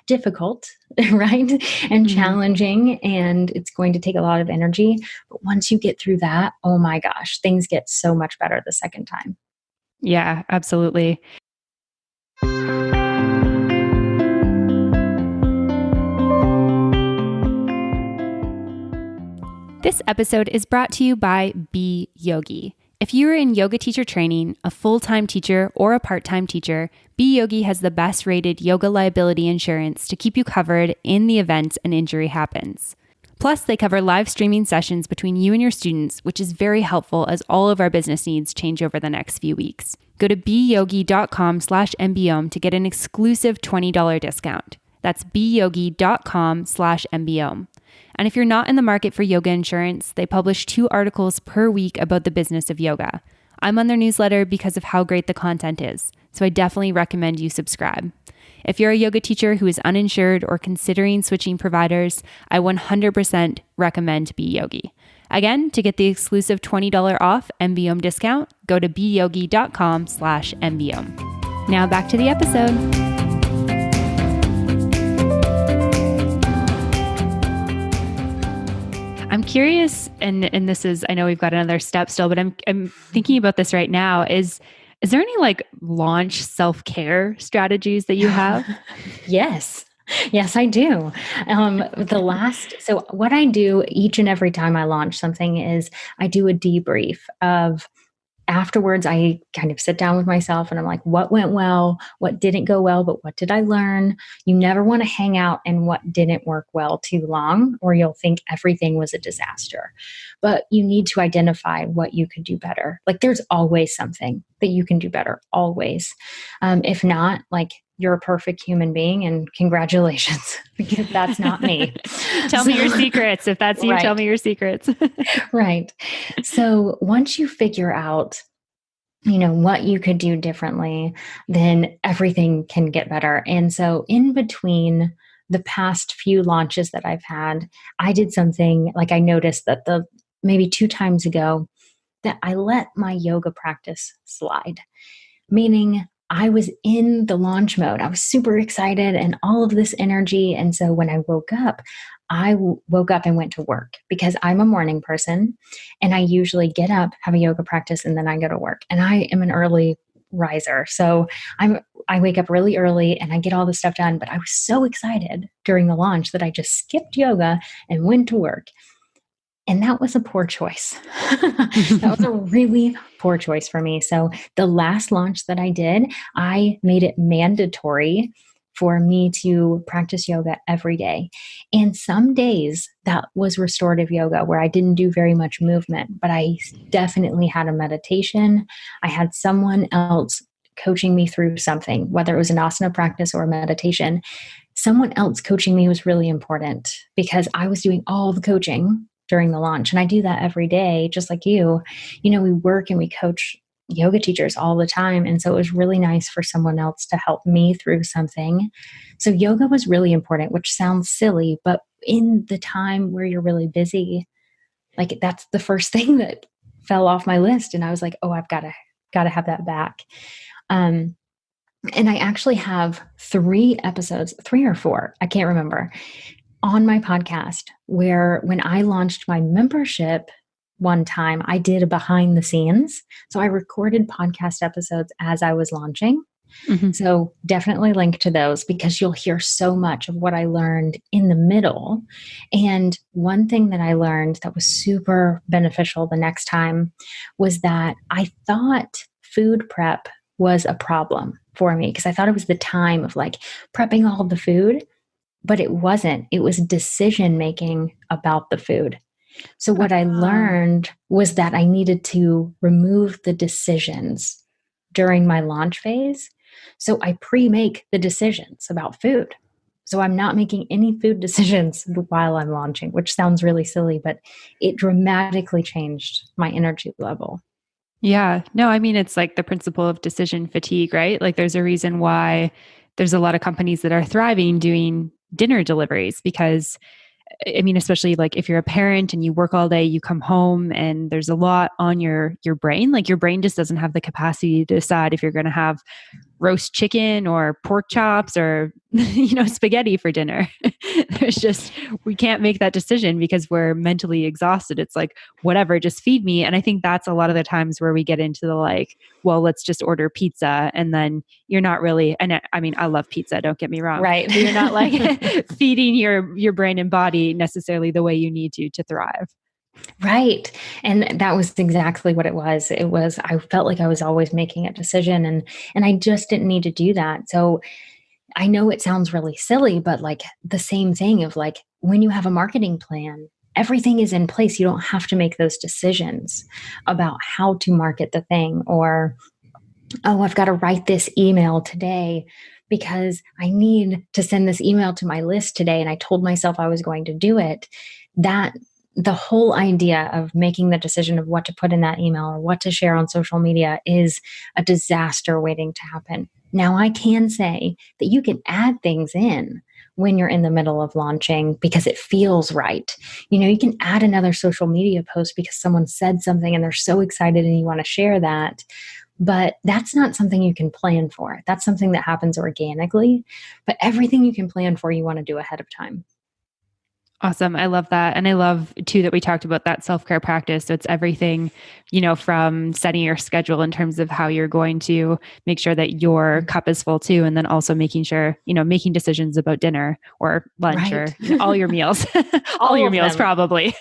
difficult, right? And challenging, and it's going to take a lot of energy. But once you get through that, oh my gosh, things get so much better the second time. Yeah, absolutely. This episode is brought to you by BeYogi. If you are in yoga teacher training, a full-time teacher, or a part-time teacher, BeYogi has the best rated yoga liability insurance to keep you covered in the event an injury happens. Plus, they cover live streaming sessions between you and your students, which is very helpful as all of our business needs change over the next few weeks. Go to beyogi.com/mbiome to get an exclusive $20 discount. That's beyogi.com/mbiome. And if you're not in the market for yoga insurance, they publish 2 articles per week about the business of yoga. I'm on their newsletter because of how great the content is, so I definitely recommend you subscribe. If you're a yoga teacher who is uninsured or considering switching providers, I 100% recommend BeYogi. Again, to get the exclusive $20 off MBOM discount, go to beyogi.com/mbiome. Now back to the episode. I'm curious, and this is, I know we've got another step still, but I'm thinking about this right now. Is there any like launch self-care strategies that you have? Yes. Yes, I do. So what I do each and every time I launch something is I do a debrief of afterwards. I kind of sit down with myself and I'm like, what went well? What didn't go well? But what did I learn? You never want to hang out in what didn't work well too long, or you'll think everything was a disaster. But you need to identify what you could do better. Like there's always something that you can do better, always. If not, like you're a perfect human being and congratulations, because that's not me. Tell me your secrets. If that's you, right. Tell me your secrets. Right. So once you figure out, what you could do differently, then everything can get better. And so in between the past few launches that I've had, I did something like I noticed that maybe 2 times ago that I let my yoga practice slide, meaning I was in the launch mode. I was super excited and all of this energy. And so when I woke up and went to work because I'm a morning person and I usually get up, have a yoga practice, and then I go to work. And I am an early riser. So I wake up really early and I get all this stuff done. But I was so excited during the launch that I just skipped yoga and went to work. And that was a poor choice. That was a really poor choice for me. So the last launch that I did, I made it mandatory for me to practice yoga every day. And some days that was restorative yoga where I didn't do very much movement, but I definitely had a meditation. I had someone else coaching me through something, whether it was an asana practice or a meditation. Someone else coaching me was really important because I was doing all the coaching during the launch. And I do that every day, just like you. We work and we coach yoga teachers all the time. And so it was really nice for someone else to help me through something. So yoga was really important, which sounds silly, but in the time where you're really busy, like that's the first thing that fell off my list. And I was like, oh, I've got to have that back. And I actually have 3 episodes, 3 or 4, I can't remember, on my podcast where when I launched my membership one time, I did a behind the scenes. So I recorded podcast episodes as I was launching. Mm-hmm. So definitely link to those because you'll hear so much of what I learned in the middle. And one thing that I learned that was super beneficial the next time was that I thought food prep was a problem for me because I thought it was the time of like prepping all of the food. But it wasn't. It was decision making about the food. So what I learned was that I needed to remove the decisions during my launch phase. So I pre-make the decisions about food. So I'm not making any food decisions while I'm launching, which sounds really silly, but it dramatically changed my energy level. Yeah. No, I mean, it's like the principle of decision fatigue, right? Like there's a reason why there's a lot of companies that are thriving doing dinner deliveries because I mean, especially like if you're a parent and you work all day, you come home and there's a lot on your brain. Like your brain just doesn't have the capacity to decide if you're going to have roast chicken or pork chops or, spaghetti for dinner. We can't make that decision because we're mentally exhausted. It's like, whatever, just feed me. And I think that's a lot of the times where we get into the like, well, let's just order pizza. And then you're not really, and I mean, I love pizza, don't get me wrong. Right. But you're not like feeding your brain and body necessarily the way you need to thrive. Right. And that was exactly what it was. I felt like I was always making a decision, and I just didn't need to do that. So I know it sounds really silly, but like the same thing of like when you have a marketing plan, everything is in place. You don't have to make those decisions about how to market the thing, or, oh, I've got to write this email today because I need to send this email to my list today. And I told myself I was going to do it. That the whole idea of making the decision of what to put in that email or what to share on social media is a disaster waiting to happen. Now, I can say that you can add things in when you're in the middle of launching because it feels right. You can add another social media post because someone said something and they're so excited and you want to share that. But that's not something you can plan for. That's something that happens organically. But everything you can plan for, you want to do ahead of time. Awesome. I love that. And I love too that we talked about that self-care practice. So it's everything, from setting your schedule in terms of how you're going to make sure that your cup is full too. And then also making sure, making decisions about dinner or lunch or Right. all your meals, all All your of meals them. probably.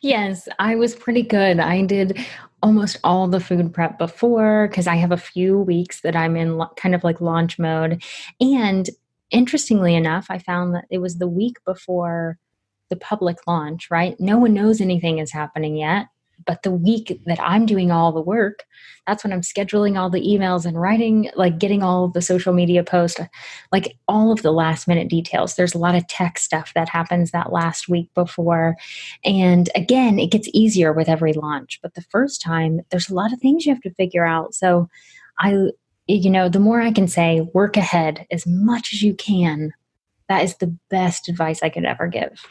Yes, I was pretty good. I did almost all the food prep before because I have a few weeks that I'm in kind of like launch mode. And interestingly enough, I found that it was the week before the public launch, right? No one knows anything is happening yet. But the week that I'm doing all the work, that's when I'm scheduling all the emails and writing, like getting all of the social media posts, like all of the last minute details. There's a lot of tech stuff that happens that last week before. And again, it gets easier with every launch. But the first time, there's a lot of things you have to figure out. So the more I can say, work ahead as much as you can. That is the best advice I could ever give.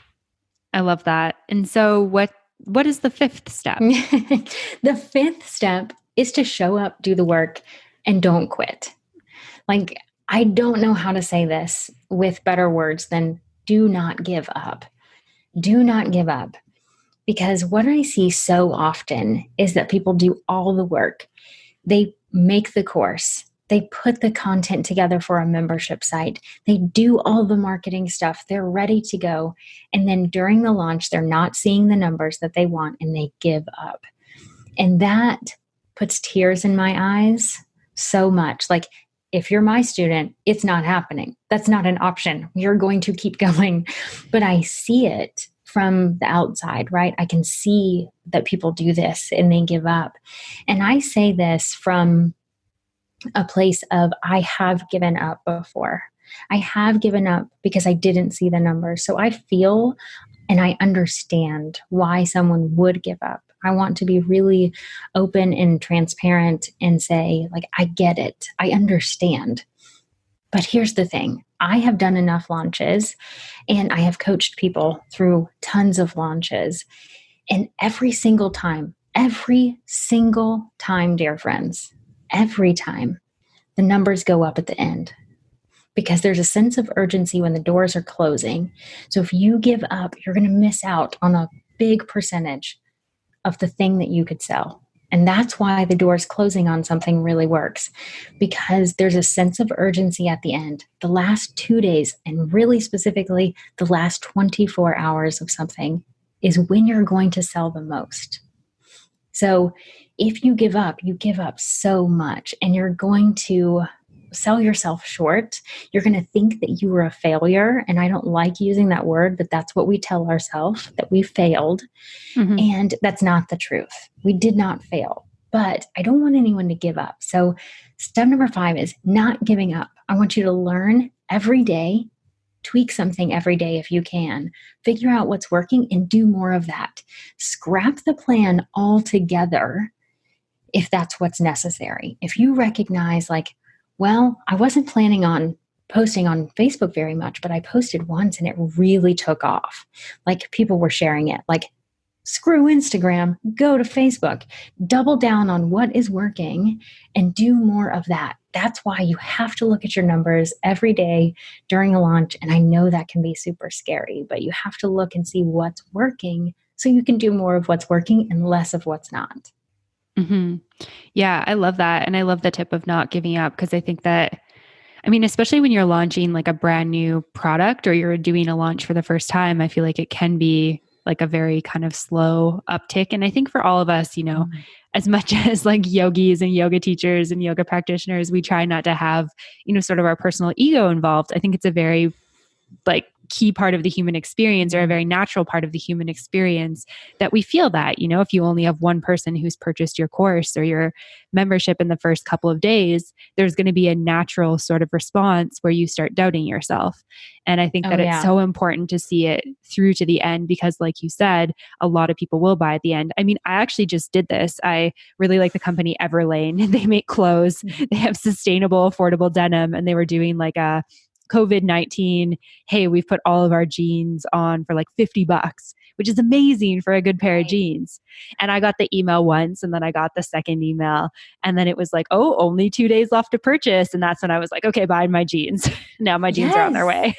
I love that. And so what is the fifth step? The fifth step is to show up, do the work, and don't quit. Like, I don't know how to say this with better words than do not give up. Do not give up. Because what I see so often is that people do all the work. They make the course, they put the content together for a membership site, they do all the marketing stuff, they're ready to go. And then during the launch, they're not seeing the numbers that they want and they give up. And that puts tears in my eyes so much. Like, if you're my student, it's not happening. That's not an option. You're going to keep going. But I see it from the outside, right? I can see that people do this and they give up. And I say this from a place of I have given up before. I have given up because I didn't see the numbers. So I feel and I understand why someone would give up. I want to be really open and transparent and say, like, I get it. I understand. But here's the thing. I have done enough launches and I have coached people through tons of launches. And every single time, dear friends, every time, the numbers go up at the end because there's a sense of urgency when the doors are closing. So if you give up, you're going to miss out on a big percentage of the thing that you could sell. And that's why the doors closing on something really works, because there's a sense of urgency at the end. The last 2 days, and really specifically the last 24 hours of something, is when you're going to sell the most. So if you give up so much, and you're going to sell yourself short. You're going to think that you were a failure. And I don't like using that word, but that's what we tell ourselves, that we failed. Mm-hmm. And that's not the truth. We did not fail, but I don't want anyone to give up. So step number 5 is not giving up. I want you to learn every day, tweak something every day if you can, figure out what's working and do more of that. Scrap the plan altogether if that's what's necessary. If you recognize, like, well, I wasn't planning on posting on Facebook very much, but I posted once and it really took off. Like, people were sharing it. Like, screw Instagram, go to Facebook, double down on what is working and do more of that. That's why you have to look at your numbers every day during a launch. And I know that can be super scary, but you have to look and see what's working so you can do more of what's working and less of what's not. Mm-hmm. Yeah, I love that. And I love the tip of not giving up, because I think that, especially when you're launching like a brand new product or you're doing a launch for the first time, I feel like it can be like a very kind of slow uptick. And I think for all of us, as much as like yogis and yoga teachers and yoga practitioners, we try not to have, sort of our personal ego involved. I think it's a very like key part of the human experience, or a very natural part of the human experience, that we feel that, if you only have one person who's purchased your course or your membership in the first couple of days, there's going to be a natural sort of response where you start doubting yourself. And I think Oh, that it's yeah. so important to see it through to the end, because like you said, a lot of people will buy at the end. I mean, I actually just did this. I really like the company Everlane. They make clothes. They have sustainable, affordable denim, and they were doing like a COVID-19, hey, we've put all of our jeans on for like $50, which is amazing for a good pair of jeans. And I got the email once, and then I got the second email, and then it was like, oh, only 2 days left to purchase. And that's when I was like, okay, buying my jeans. Now my jeans are on their way.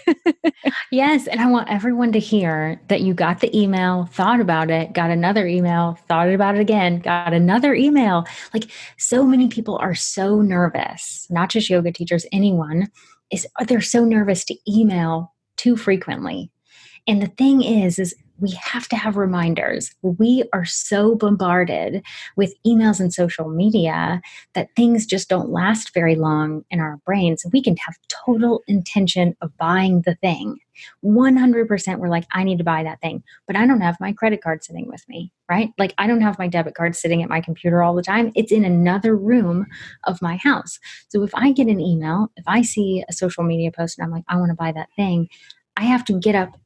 Yes. And I want everyone to hear that you got the email, thought about it, got another email, thought about it again, got another email. Like, so many people are so nervous, not just yoga teachers, anyone they're so nervous to email too frequently. And the thing is we have to have reminders. We are so bombarded with emails and social media that things just don't last very long in our brains. We can have total intention of buying the thing. 100% we're like, I need to buy that thing, but I don't have my credit card sitting with me, right? Like, I don't have my debit card sitting at my computer all the time. It's in another room of my house. So if I get an email, if I see a social media post and I'm like, I want to buy that thing, I have to get up,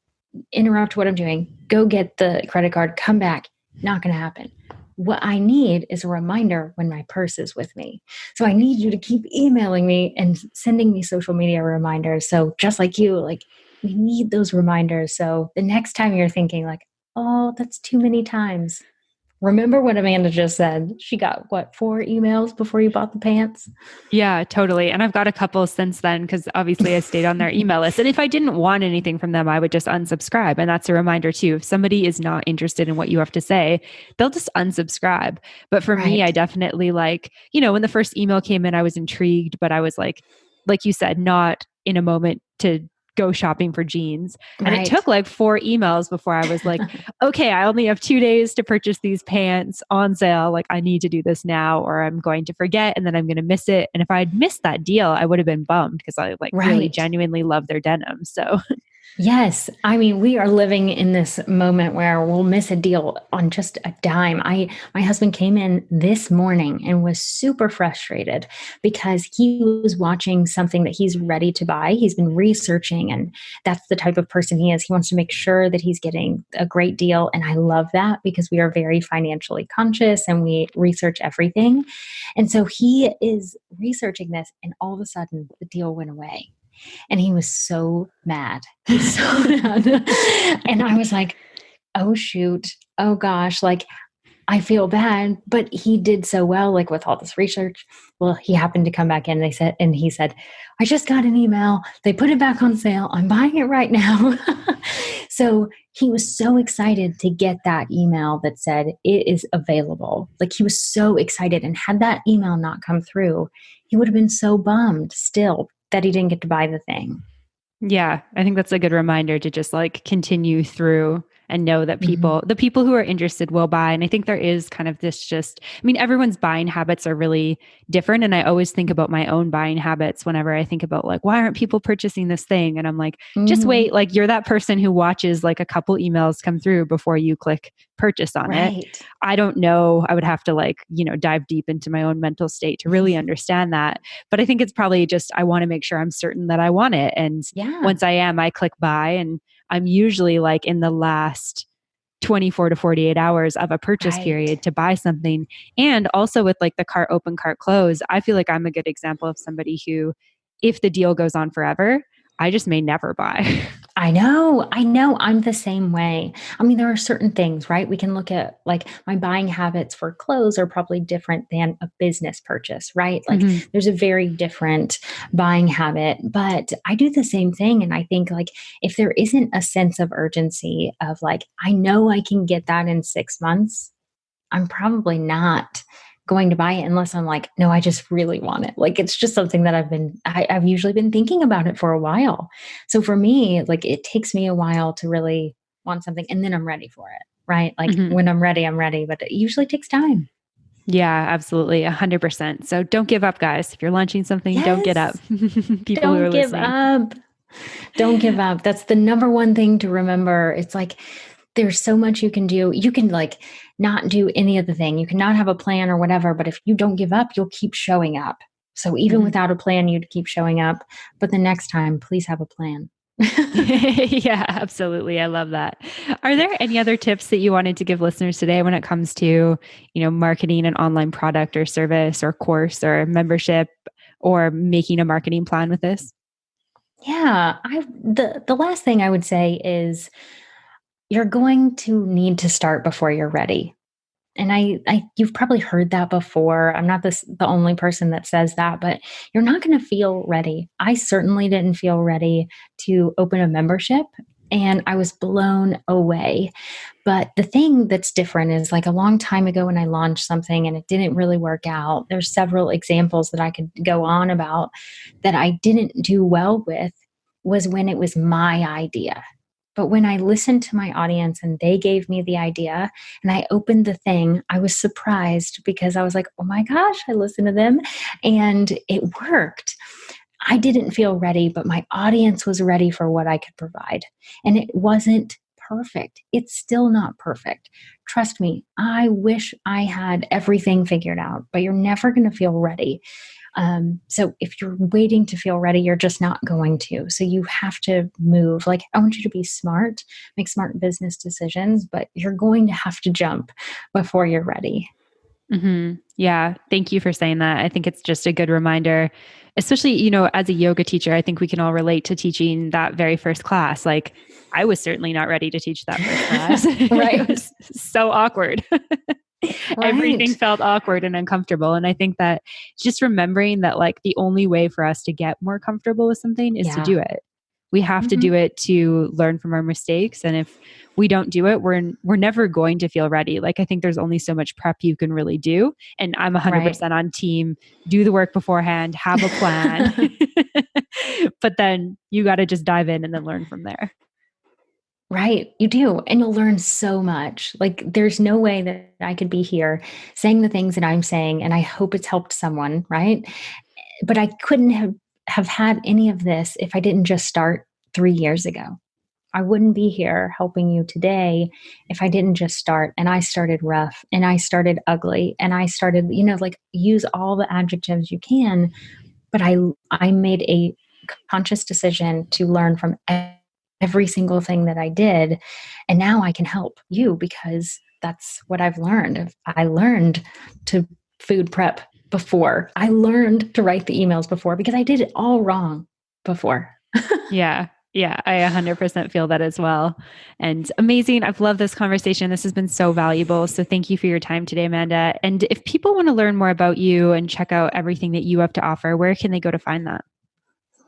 interrupt what I'm doing, go get the credit card, come back. Not going to happen. What I need is a reminder when my purse is with me. So I need you to keep emailing me and sending me social media reminders. So just like you, like, we need those reminders. So the next time you're thinking like, oh, that's too many times, remember what Amanda just said. She got 4 emails before you bought the pants? Yeah, totally. And I've got a couple since then, because obviously I stayed on their email list. And if I didn't want anything from them, I would just unsubscribe. And that's a reminder too. If somebody is not interested in what you have to say, they'll just unsubscribe. But for me, I definitely when the first email came in, I was intrigued, but I was like you said, not in a moment to go shopping for jeans. And it took like 4 emails before I was like, okay, I only have 2 days to purchase these pants on sale. Like, I need to do this now, or I'm going to forget, and then I'm going to miss it. And if I'd missed that deal, I would have been bummed, because I really genuinely love their denim. So yes. I mean, we are living in this moment where we'll miss a deal on just a dime. My husband came in this morning and was super frustrated because he was watching something that he's ready to buy. He's been researching, and that's the type of person he is. He wants to make sure that he's getting a great deal. And I love that, because we are very financially conscious and we research everything. And so he is researching this, and all of a sudden the deal went away. And he was so mad. He's so mad. And I was like, oh, shoot. Oh, gosh. Like, I feel bad, but he did so well, like with all this research. Well, he happened to come back in, and he said, I just got an email. They put it back on sale. I'm buying it right now. So he was so excited to get that email that said it is available. Like, he was so excited. And had that email not come through, he would have been so bummed still that he didn't get to buy the thing. yeah, I think that's a good reminder to just continue through and know that the people who are interested will buy. And I think there is kind of this everyone's buying habits are really different. And I always think about my own buying habits whenever I think about why aren't people purchasing this thing? And I'm like, just wait, you're that person who watches a couple emails come through before you click purchase on it. I don't know. I would have to dive deep into my own mental state to really understand that. But I think it's probably just, I want to make sure I'm certain that I want it. And once I am, I click buy, and I'm usually in the last 24 to 48 hours of a purchase period to buy something. And also with the cart open, cart close, I feel like I'm a good example of somebody who, if the deal goes on forever, I just may never buy. I know. I'm the same way. I mean, there are certain things, right? We can look at my buying habits for clothes are probably different than a business purchase, right? There's a very different buying habit, but I do the same thing. And I think if there isn't a sense of urgency of I know I can get that in 6 months, I'm probably not going to buy it unless I'm no, I just really want it. It's just something that I've usually been thinking about it for a while. So for me, it takes me a while to really want something and then I'm ready for it, right? Like Mm-hmm. when I'm ready, but it usually takes time. Yeah, absolutely. 100%. So don't give up, guys. If you're launching something, don't get up. Yes. People who Don't are give listening. up. Don't give up. That's the number one thing to remember. It's like there's so much you can do. You can like not do any of the thing. You cannot have a plan or whatever, but if you don't give up, you'll keep showing up. So even Mm-hmm. without a plan, you'd keep showing up. But the next time, please have a plan. Yeah, absolutely. I love that. Are there any other tips that you wanted to give listeners today when it comes to, marketing an online product or service or course or membership or making a marketing plan with this? Yeah, the last thing I would say is you're going to need to start before you're ready. And I you've probably heard that before. I'm not the only person that says that, but you're not going to feel ready. I certainly didn't feel ready to open a membership, and I was blown away. But the thing that's different is like a long time ago when I launched something and it didn't really work out. There's several examples that I could go on about that I didn't do well with was when it was my idea. But when I listened to my audience and they gave me the idea and I opened the thing, I was surprised because I was like, oh my gosh, I listened to them and it worked. I didn't feel ready, but my audience was ready for what I could provide. And it wasn't perfect. It's still not perfect. Trust me, I wish I had everything figured out, but you're never going to feel ready. So if you're waiting to feel ready, you're just not going to. So you have to move. Like, I want you to be smart, make smart business decisions, but you're going to have to jump before you're ready. Mm-hmm. Yeah. Thank you for saying that. I think it's just a good reminder, especially, as a yoga teacher, I think we can all relate to teaching that very first class. Like, I was certainly not ready to teach that first class. It Right. was so awkward. Everything Right. felt awkward and uncomfortable. And I think that just remembering that, like, the only way for us to get more comfortable with something is to Yeah. do it. We have to Hmm. do it to learn from our mistakes. And if we don't do it, we're never going to feel ready. Like, I think there's only so much prep you can really do. And I'm Right. 100% on team, do the work beforehand, have a plan. But then you got to just dive in and then learn from there. Right. You do. And you'll learn so much. Like, there's no way that I could be here saying the things that I'm saying, and I hope it's helped someone, right? But I couldn't have had any of this if I didn't just start 3 years ago. I wouldn't be here helping you today if I didn't just start. And I started rough and I started ugly and I started, like use all the adjectives you can. But I made a conscious decision to learn from every single thing that I did. And now I can help you because that's what I've learned. I learned to food prep before. I learned to write the emails before because I did it all wrong before. Yeah. Yeah, I 100% feel that as well. And amazing. I've loved this conversation. This has been so valuable. So thank you for your time today, Amanda. And if people want to learn more about you and check out everything that you have to offer, where can they go to find that?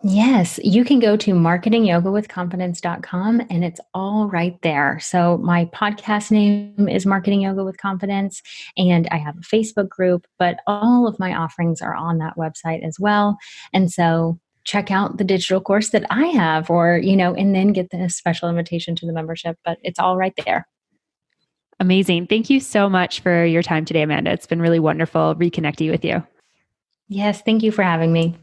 Yes, you can go to marketingyogawithconfidence.com and it's all right there. So my podcast name is Marketing Yoga with Confidence and I have a Facebook group, but all of my offerings are on that website as well. And so check out the digital course that I have or, and then get the special invitation to the membership, but it's all right there. Amazing. Thank you so much for your time today, Amanda. It's been really wonderful reconnecting with you. Yes, thank you for having me.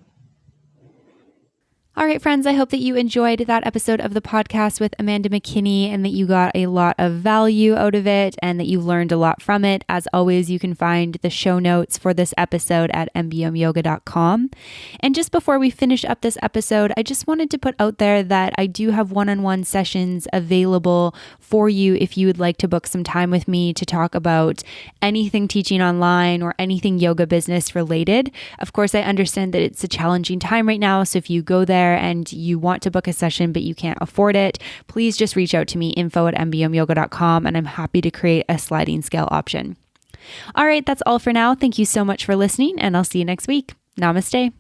All right, friends, I hope that you enjoyed that episode of the podcast with Amanda McKinney and that you got a lot of value out of it and that you learned a lot from it. As always, you can find the show notes for this episode at mbmyoga.com. And just before we finish up this episode, I just wanted to put out there that I do have one-on-one sessions available for you if you would like to book some time with me to talk about anything teaching online or anything yoga business related. Of course, I understand that it's a challenging time right now, so if you go there and you want to book a session but you can't afford it, please just reach out to me, info@mbmyoga.com, and I'm happy to create a sliding scale option. All right, that's all for now. Thank you so much for listening, and I'll see you next week. Namaste.